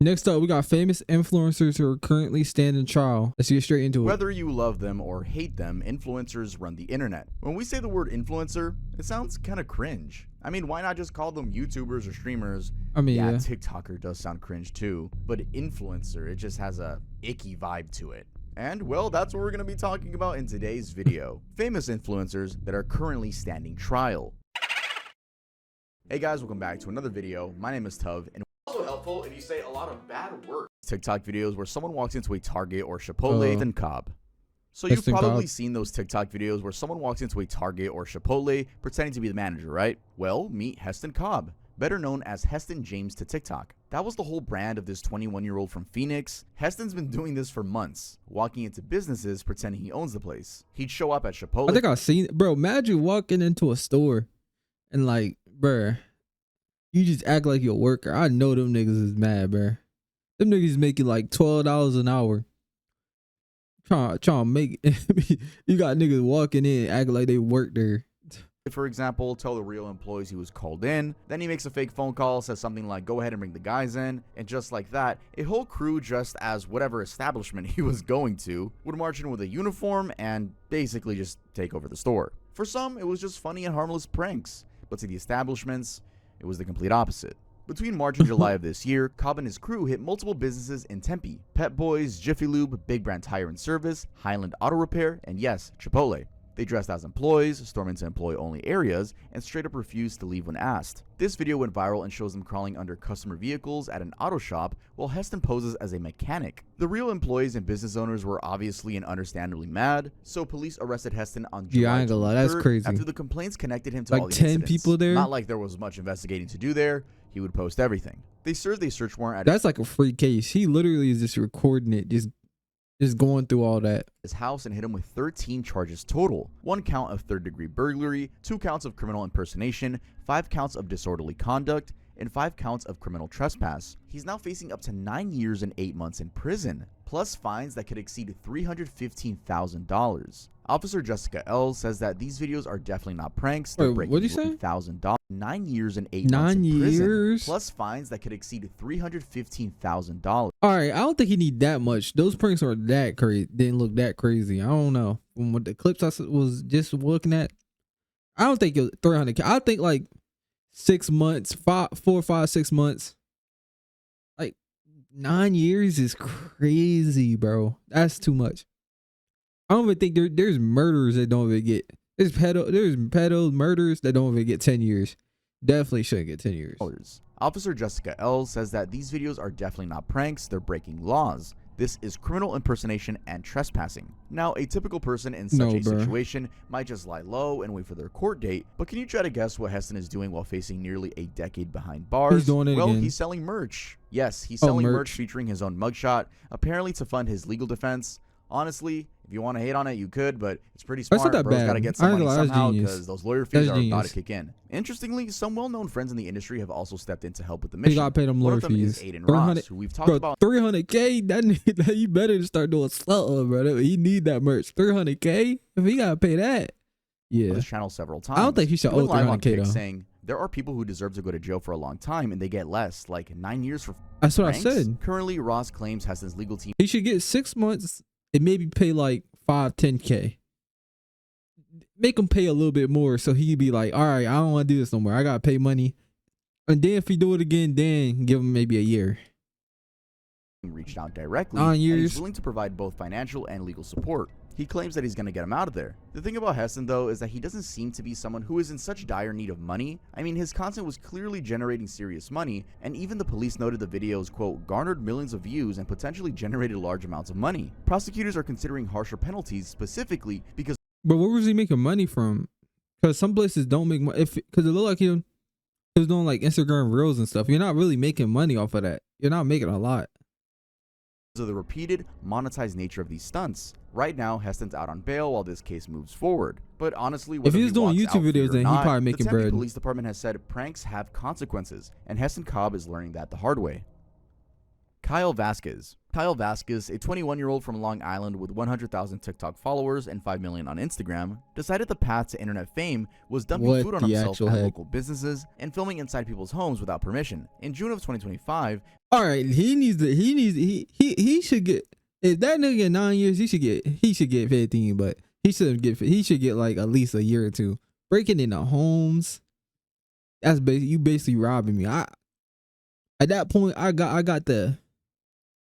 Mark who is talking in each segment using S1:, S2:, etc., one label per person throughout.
S1: Next up, we got famous influencers who are currently standing trial. Let's get straight into it.
S2: Whether you love them or hate them, influencers run the internet. When we say the word influencer, it sounds kind of cringe. I mean, why not just call them YouTubers or streamers?
S1: I mean, yeah.
S2: TikToker does sound cringe too, but influencer, it just has a icky vibe to it. And, well, that's what we're going to be talking about in today's video. Famous influencers that are currently standing trial. Hey guys, welcome back to another video. My name is Tuv, and also helpful if you say a lot of bad words. TikTok videos where someone walks into a Target or Chipotle and Cobb. So you've probably seen those TikTok videos where someone walks into a Target or Chipotle pretending to be the manager, right? Well, meet Heston Cobb, better known as Heston James to TikTok. That was the whole brand of this 21-year-old from Phoenix. Heston's been doing this for months, walking into businesses pretending he owns the place. He'd show up at Chipotle.
S1: I think I've seen it. Bro, imagine walking into a store and like, bruh, you just act like you're a worker. I know them niggas is mad, bruh. Them niggas making like $12 an hour. Trying to make it. You got niggas walking in acting like they work there.
S2: For example, tell the real employees he was called in. Then he makes a fake phone call, says something like, go ahead and bring the guys in. And just like that, a whole crew dressed as whatever establishment he was going to would march in with a uniform and basically just take over the store. For some, it was just funny and harmless pranks. But to the establishments, it was the complete opposite. Between March and July of this year, Cobb and his crew hit multiple businesses in Tempe: Pep Boys, Jiffy Lube, Big Brand Tire and Service, Highland Auto Repair, and yes, Chipotle. They dressed as employees, stormed into employee-only areas, and straight up refused to leave when asked. This video went viral and shows them crawling under customer vehicles at an auto shop while Heston poses as a mechanic. The real employees and business owners were obviously and understandably mad, so police arrested Heston on July 23rd
S1: that's crazy.
S2: after the complaints connected him to
S1: like
S2: all the
S1: 10
S2: incidents.
S1: people there.
S2: Not like there was much investigating to do there. He would post everything. They served a search warrant at
S1: that's like a free case. He literally is just recording it, just going through all that.
S2: His house and hit him with 13 charges total: 1 count of third-degree burglary, 2 counts of criminal impersonation, 5 counts of disorderly conduct, and 5 counts of criminal trespass. He's now facing up to 9 years and 8 months in prison, plus fines that could exceed $315,000. Officer Jessica L. says that these videos are definitely not pranks. They're breaking $1,000. 9 years and 8 months in prison, plus fines that could exceed $315,000.
S1: All right, I don't think he need that much. Those pranks are that crazy. Didn't look that crazy. I don't know. From what the clips I was just looking at, I don't think it was 300K. I think like 6 months, 4, 5, 6 months. Like 9 years is crazy, bro. That's too much. I don't even think there's murderers that don't even get. There's pedo murders that don't even get 10 years. Definitely shouldn't get 10 years.
S2: Officer Jessica L. says that these videos are definitely not pranks. They're breaking laws. This is criminal impersonation and trespassing. Now, a typical person in such a situation might just lie low and wait for their court date, but can you try to guess what Heston is doing while facing nearly a decade behind bars?
S1: He's doing it again.
S2: He's selling merch. Yes, he's selling merch featuring his own mugshot, apparently to fund his legal defense. Honestly, if you want to hate on it, you could, but it's pretty smart. Bro's got to get some money somehow because those lawyer fees are about to kick in. Interestingly, some well-known friends in the industry have also stepped in to help with the mission.
S1: He got paid them lawyer fees.
S2: Aiden Ross, who we've talked about.
S1: 300K? That you better start doing something, bro. He need that merch. 300K? If he got to pay that, yeah.
S2: This channel several times.
S1: I don't think he should owe 300K though.
S2: Saying there are people who deserve to go to jail for a long time and they get less, like 9 years for.
S1: That's what I said.
S2: Currently, Ross claims Heston's legal team.
S1: He should get 6 months. And maybe pay like 5, 10K. Make him pay a little bit more so he'd be like, all right, I don't want to do this no more. I got to pay money. And then if he do it again, then give him maybe a year.
S2: Reached out directly
S1: 9 years.
S2: And he's willing to provide both financial and legal support. He claims that he's going to get him out of there. The thing about Heston, though, is that he doesn't seem to be someone who is in such dire need of money. I mean, his content was clearly generating serious money, and even the police noted the videos, quote, garnered millions of views and potentially generated large amounts of money. Prosecutors are considering harsher penalties specifically because...
S1: But where was he making money from? Because some places don't make money. Because it looked like he was doing like Instagram Reels and stuff. You're not really making money off of that. You're not making a lot.
S2: Of the repeated, monetized nature of these stunts. Right now, Heston's out on bail while this case moves forward. But honestly,
S1: if he's doing YouTube videos, then he's probably making bread.
S2: The Tempe Police Department has said pranks have consequences, and Heston Cobb is learning that the hard way. Kyle Vasquez. Kyle Vasquez, a 21-year-old from Long Island with 100,000 TikTok followers and 5 million on Instagram, decided the path to internet fame was dumping food on himself at local businesses and filming inside people's homes without permission. In June of 2025,
S1: all right, he should get, if that nigga get 9 years, he should get 15, but he should get like at least a year or two. Breaking into homes, that's basically robbing me. At that point, I got the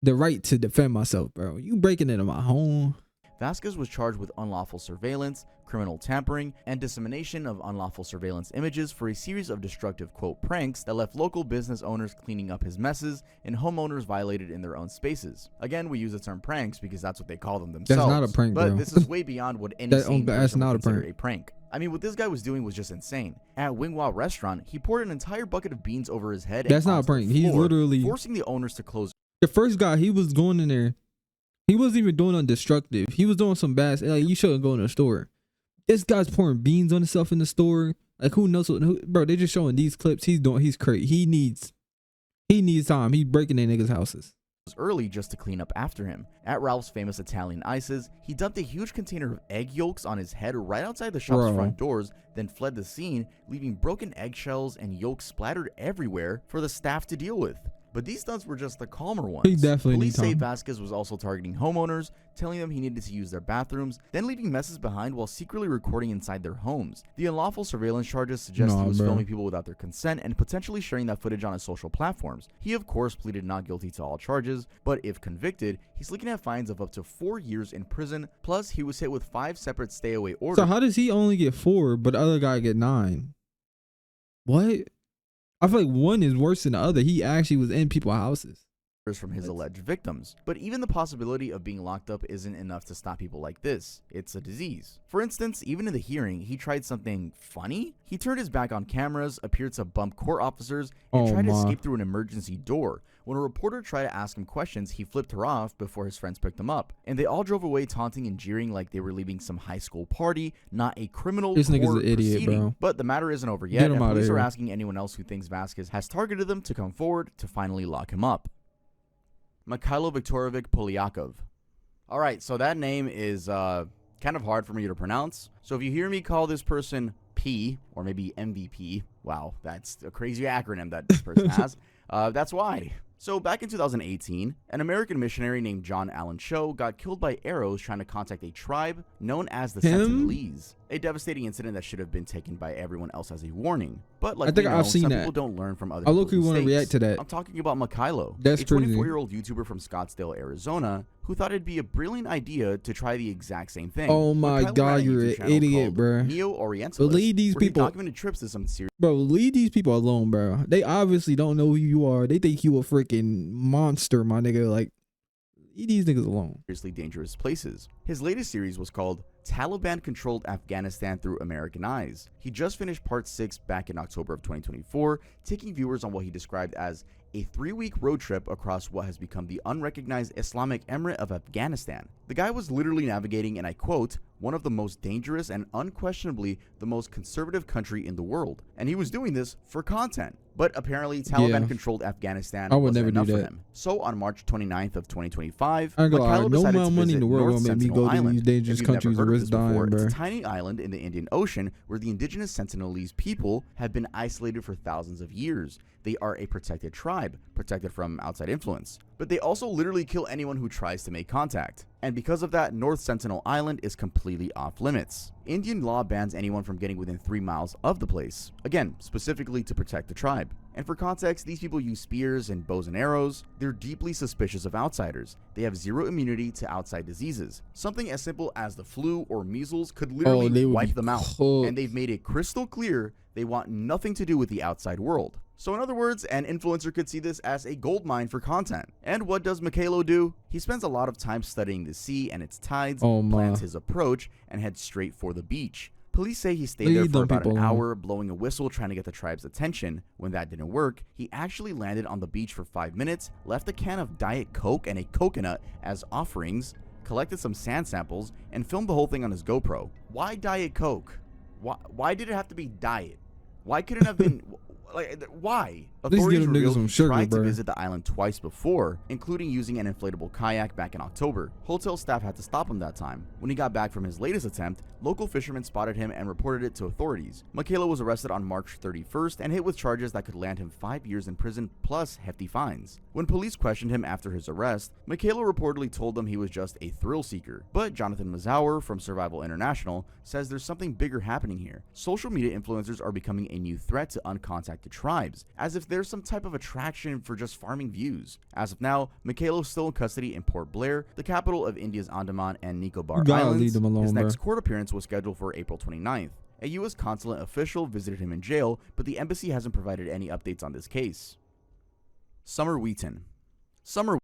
S1: right to defend myself, bro. You breaking into my home.
S2: Vasquez was charged with unlawful surveillance, criminal tampering, and dissemination of unlawful surveillance images for a series of destructive, quote, pranks that left local business owners cleaning up his messes and homeowners violated in their own spaces. Again, we use the term pranks because that's what they call them themselves.
S1: That's not a prank,
S2: but
S1: bro.
S2: This is way beyond what any sane person would consider a prank. I mean, what this guy was doing was just insane. At Wingwa restaurant, he poured an entire bucket of beans over his head.
S1: That's not a prank. He's literally
S2: forcing the owners to close.
S1: The first guy, he was going in there. He wasn't even doing nothing destructive. He was doing some bad. Like, you shouldn't go in the store. This guy's pouring beans on himself in the store. Like, who knows? Bro, they're just showing these clips. He's crazy. He needs time. He's breaking in niggas' houses
S2: early just to clean up after him. At Ralph's famous Italian Ices, he dumped a huge container of egg yolks on his head right outside the shop's front doors, then fled the scene, leaving broken eggshells and yolks splattered everywhere for the staff to deal with. But these stunts were just the calmer ones.
S1: He definitely
S2: Police say Vasquez was also targeting homeowners, telling them he needed to use their bathrooms, then leaving messes behind while secretly recording inside their homes. The unlawful surveillance charges suggest he was filming people without their consent and potentially sharing that footage on his social platforms. He, of course, pleaded not guilty to all charges, but if convicted, he's looking at fines of up to 4 years in prison, plus he was hit with 5 separate stay-away orders.
S1: So how does he only get 4, but the other guy get 9? What? I feel like one is worse than the other. He actually was in people's houses
S2: from his alleged victims. But even the possibility of being locked up isn't enough to stop people like this. It's a disease. For instance, even in the hearing, he tried something funny. He turned his back on cameras, appeared to bump court officers, and tried to escape through an emergency door. When a reporter tried to ask him questions, he flipped her off before his friends picked him up. And they all drove away taunting and jeering like they were leaving some high school party, not a criminal court proceeding. This nigga's an idiot, bro. But the matter isn't over yet, and police are asking anyone else who thinks Vasquez has targeted them to come forward to finally lock him up. Mikhailo Viktorovich Polyakov. Alright, so that name is kind of hard for me to pronounce. So if you hear me call this person P, or maybe MVP, wow, that's a crazy acronym that this person has, that's why. So back in 2018, an American missionary named John Allen Cho got killed by arrows trying to contact a tribe known as the Sentinelese. A devastating incident that should have been taken by everyone else as a warning. But like some people don't learn from other people's mistakes. I want to react to that. I'm talking about Mikhailo, a 24-year-old YouTuber from Scottsdale, Arizona, who thought it'd be a brilliant idea to try the exact same thing.
S1: Oh my God, you're an idiot, bro.
S2: Neo-Orientalist,
S1: leave these people.
S2: Documented trips to some serious.
S1: Bro, leave these people alone, bro. They obviously don't know who you are. They think you a freaking monster, my nigga. Like, leave these niggas alone.
S2: Seriously dangerous places. His latest series was called Taliban-Controlled Afghanistan Through American Eyes. He just finished part 6 back in October of 2024, taking viewers on what he described as a 3-week road trip across what has become the unrecognized Islamic Emirate of Afghanistan. The guy was literally navigating, and I quote, one of the most dangerous and unquestionably the most conservative country in the world. And he was doing this for content. But apparently Taliban-controlled Afghanistan wasn't enough for him. So on March 29th of 2025, Mikhailo decided to visit North Sentinel Island. If you've never heard of this before, it's a tiny island in the Indian Ocean where the indigenous Sentinelese people have been isolated for thousands of years. They are a protected tribe, protected from outside influence. But they also literally kill anyone who tries to make contact. And because of that, North Sentinel Island is completely off limits. Indian law bans anyone from getting within 3 miles of the place. Again, specifically to protect the tribe. And for context, these people use spears and bows and arrows. They're deeply suspicious of outsiders. They have zero immunity to outside diseases. Something as simple as the flu or measles could literally wipe them out. And they've made it crystal clear they want nothing to do with the outside world. So in other words, an influencer could see this as a goldmine for content. And what does Mikhailo do? He spends a lot of time studying the sea and its tides, plans his approach, and heads straight for the beach. Police say he stayed there for about an hour, blowing a whistle trying to get the tribe's attention. When that didn't work, he actually landed on the beach for 5 minutes, left a can of Diet Coke and a coconut as offerings, collected some sand samples, and filmed the whole thing on his GoPro. Why Diet Coke? Why did it have to be diet? Why couldn't it have been... Like, why?
S1: Please get
S2: Authorities
S1: them niggas
S2: revealed
S1: some
S2: he
S1: sugar,
S2: tried to
S1: bro.
S2: visit the island twice before, including using an inflatable kayak back in October. Hotel staff had to stop him that time. When he got back from his latest attempt, local fishermen spotted him and reported it to authorities. Michaela was arrested on March 31st and hit with charges that could land him 5 years in prison plus hefty fines. When police questioned him after his arrest, Michaela reportedly told them he was just a thrill seeker. But Jonathan Mazauer from Survival International says there's something bigger happening here. Social media influencers are becoming a new threat to uncontacted tribes, as if there's some type of attraction for just farming views. As of now, Michaela is still in custody in Port Blair, the capital of India's Andaman and Nicobar
S1: You gotta
S2: Islands.
S1: leave them alone,
S2: His next
S1: bro.
S2: court appearance was scheduled for April 29th. A U.S. consulate official visited him in jail, but the embassy hasn't provided any updates on this case. Summer Wheaton. Summer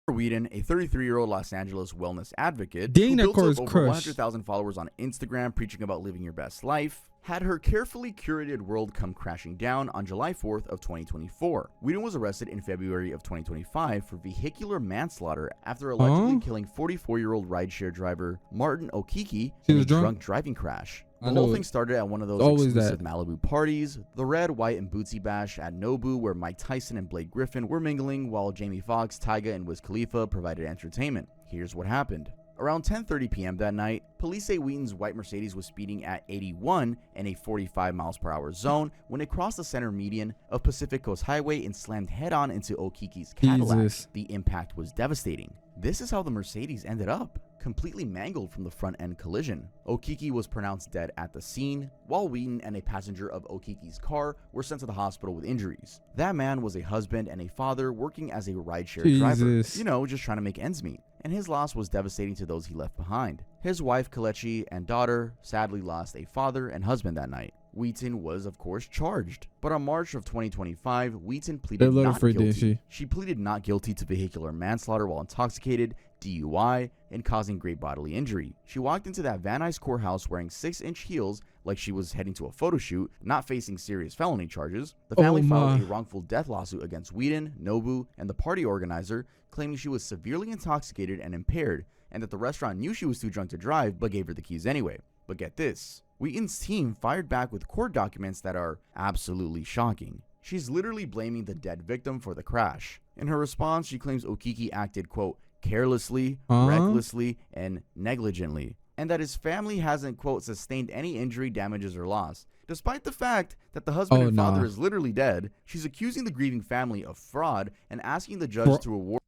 S2: Wheaton, a 33-year-old Los Angeles wellness advocate
S1: Dang,
S2: who
S1: that
S2: built
S1: car
S2: up
S1: is
S2: over
S1: crushed.
S2: 100,000 followers on Instagram preaching about living your best life, had her carefully curated world come crashing down on July 4th of 2024. Wheaton was arrested in February of 2025 for vehicular manslaughter after allegedly killing 44-year-old rideshare driver Martin Okiki in a drunk driving crash. The whole thing started at one of those exclusive Malibu parties, the red, white, and bootsy bash at Nobu, where Mike Tyson and Blake Griffin were mingling while Jamie Foxx, Tyga, and Wiz Khalifa provided entertainment. Here's what happened. Around 10:30 p.m. that night, police say Wheaton's white Mercedes was speeding at 81 in a 45 miles per hour zone when it crossed the center median of Pacific Coast Highway and slammed head-on into Okiki's Cadillac. The impact was devastating. This is how the Mercedes ended up, completely mangled from the front-end collision. Okiki was pronounced dead at the scene, while Wheaton and a passenger of Okiki's car were sent to the hospital with injuries. That man was a husband and a father working as a rideshare driver, you know, just trying to make ends meet. And his loss was devastating to those he left behind. His wife, Kelechi, and daughter sadly lost a father and husband that night. Wheaton was, of course, charged. But on March of 2025, Wheaton pleaded not guilty. She pleaded not guilty to vehicular manslaughter while intoxicated, DUI, and causing great bodily injury. She walked into that Van Nuys courthouse wearing 6-inch heels like she was heading to a photo shoot, not facing serious felony charges. The family filed a wrongful death lawsuit against Wheaton, Nobu, and the party organizer, claiming she was severely intoxicated and impaired, and that the restaurant knew she was too drunk to drive but gave her the keys anyway. But get this, Wheaton's team fired back with court documents that are absolutely shocking. She's literally blaming the dead victim for the crash. In her response, she claims Okiki acted, quote, carelessly, recklessly, and negligently, and that his family hasn't, quote, sustained any injury, damages, or loss. Despite the fact that the husband and father is literally dead, she's accusing the grieving family of fraud and asking the judge to award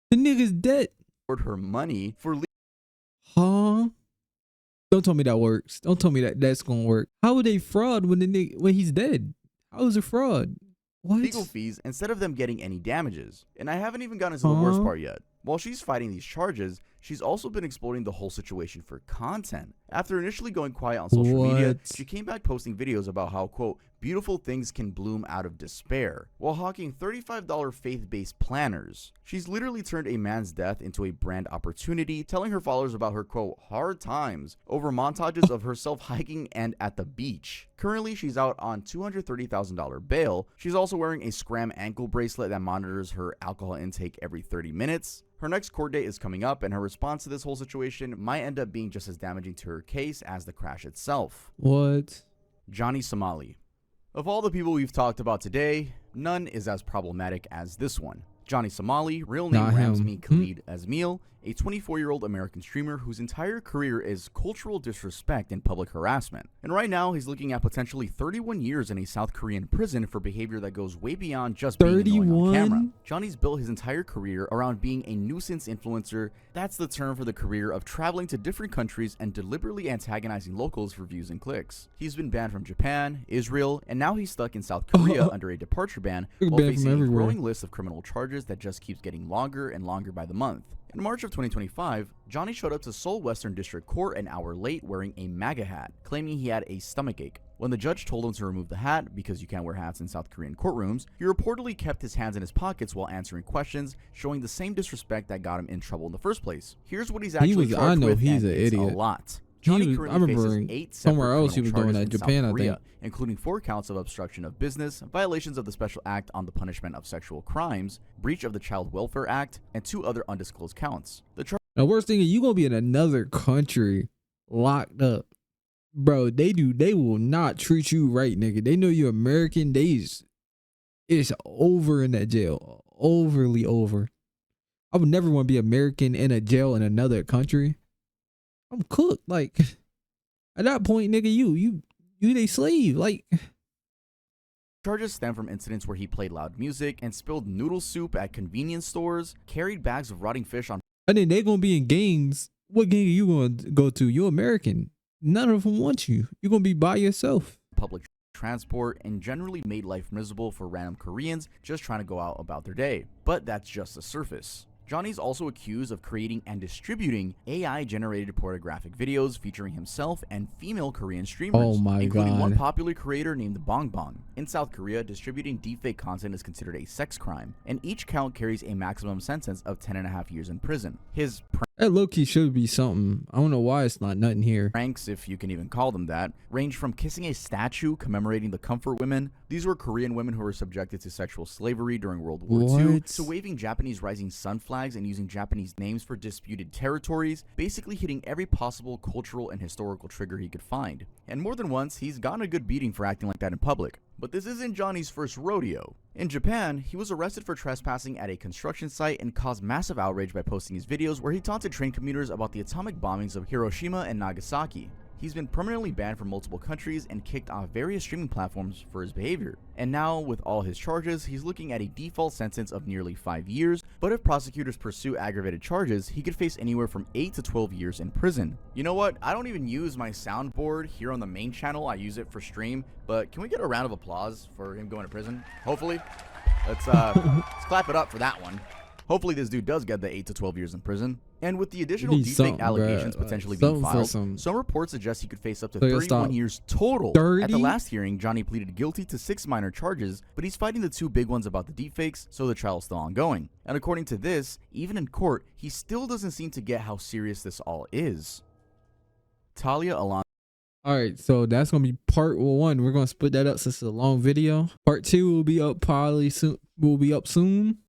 S1: the nigga's dead.
S2: Her money for
S1: Don't tell me that works. Don't tell me that that's gonna work. How would they fraud when when he's dead? How is it fraud? What?
S2: Legal fees instead of them getting any damages. And I haven't even gotten to the worst part yet. While she's fighting these charges, she's also been exploiting the whole situation for content. After initially going quiet on social media, she came back posting videos about how, quote, beautiful things can bloom out of despair, while hawking $35 faith-based planners. She's literally turned a man's death into a brand opportunity, telling her followers about her, quote, hard times over montages of herself hiking and at the beach. Currently, she's out on $230,000 bail. She's also wearing a Scram ankle bracelet that monitors her alcohol intake every 30 minutes. Her next court date is coming up, and her response to this whole situation might end up being just as damaging to her case as the crash itself.
S1: What?
S2: Johnny Somali. Of all the people we've talked about today, none is as problematic as this one. Johnny Somali, real name Ramsmi Khalid Azmil, a 24-year-old American streamer whose entire career is cultural disrespect and public harassment. And right now, he's looking at potentially 31 years in a South Korean prison for behavior that goes way beyond just being annoying on camera. Johnny's built his entire career around being a nuisance influencer. That's the term for the career of traveling to different countries and deliberately antagonizing locals for views and clicks. He's been banned from Japan, Israel, and now he's stuck in South Korea under a departure ban while facing a growing list of criminal charges that just keeps getting longer and longer by the month. In March of 2025, Johnny showed up to Seoul Western District Court an hour late wearing a MAGA hat, claiming he had a stomachache. When the judge told him to remove the hat, because you can't wear hats in South Korean courtrooms, he reportedly kept his hands in his pockets while answering questions, showing the same disrespect that got him in trouble in the first place. Here's what he's actually charged with, and it's a lot. Johnny currently faces 8 separate criminal charges in South Korea, including 4 counts of obstruction of business, violations of the Special Act on the Punishment of Sexual Crimes, breach of the Child Welfare Act, and 2 other undisclosed counts. The
S1: worst thing is you gonna be in another country locked up bro, they will not treat you right, nigga. They know you're American. It's over in that jail. Overly over. I would never want to be American in a jail in another country. I'm cooked. Like at that point, nigga, you they slave. Like
S2: Charges stem from incidents where he played loud music and spilled noodle soup at convenience stores, carried bags of rotting fish on
S1: and then they gonna be in gangs. What gang are you gonna go to? You're American. None of them want you. You're gonna be by yourself.
S2: public transport, and generally made life miserable for random Koreans just trying to go out about their day. But that's just the surface. Johnny's also accused of creating and distributing AI-generated pornographic videos featuring himself and female Korean streamers,
S1: Oh my
S2: including one
S1: God.
S2: popular creator named Bong Bong. In South Korea, distributing deepfake content is considered a sex crime, and each count carries a maximum sentence of 10.5 years in prison. His
S1: That low-key should be something. I don't know why it's not nothing here.
S2: pranks, if you can even call them that, range from kissing a statue commemorating the comfort women. These were Korean women who were subjected to sexual slavery during World War II,
S1: What?
S2: to waving Japanese rising sun flags and using Japanese names for disputed territories, basically hitting every possible cultural and historical trigger he could find. And more than once, he's gotten a good beating for acting like that in public. But this isn't Johnny's first rodeo. In Japan, he was arrested for trespassing at a construction site and caused massive outrage by posting his videos where he taunted train commuters about the atomic bombings of Hiroshima and Nagasaki. He's been permanently banned from multiple countries and kicked off various streaming platforms for his behavior. And now, with all his charges, he's looking at a default sentence of nearly 5 years, but if prosecutors pursue aggravated charges, he could face anywhere from 8 to 12 years in prison. You know what? I don't even use my soundboard here on the main channel. I use it for stream, but can we get a round of applause for him going to prison? Hopefully. Let's clap it up for that one. Hopefully this dude does get the 8 to 12 years in prison. And with the additional
S1: need
S2: deepfake
S1: something,
S2: allegations
S1: bruh.
S2: potentially
S1: Something
S2: being
S1: for
S2: filed,
S1: some-
S2: some reports suggest he could face up to
S1: So you'll
S2: 31
S1: stop.
S2: years total. At
S1: 30?
S2: the last hearing, Johnny pleaded guilty to 6 minor charges, but he's fighting the 2 big ones about the deepfakes, so the trial is still ongoing. And according to this, even in court, he still doesn't seem to get how serious this all is. Talia Alonso.
S1: All right, so that's gonna be part 1. We're gonna split that up since it's a long video. Part 2 will be up probably soon. Will be up soon.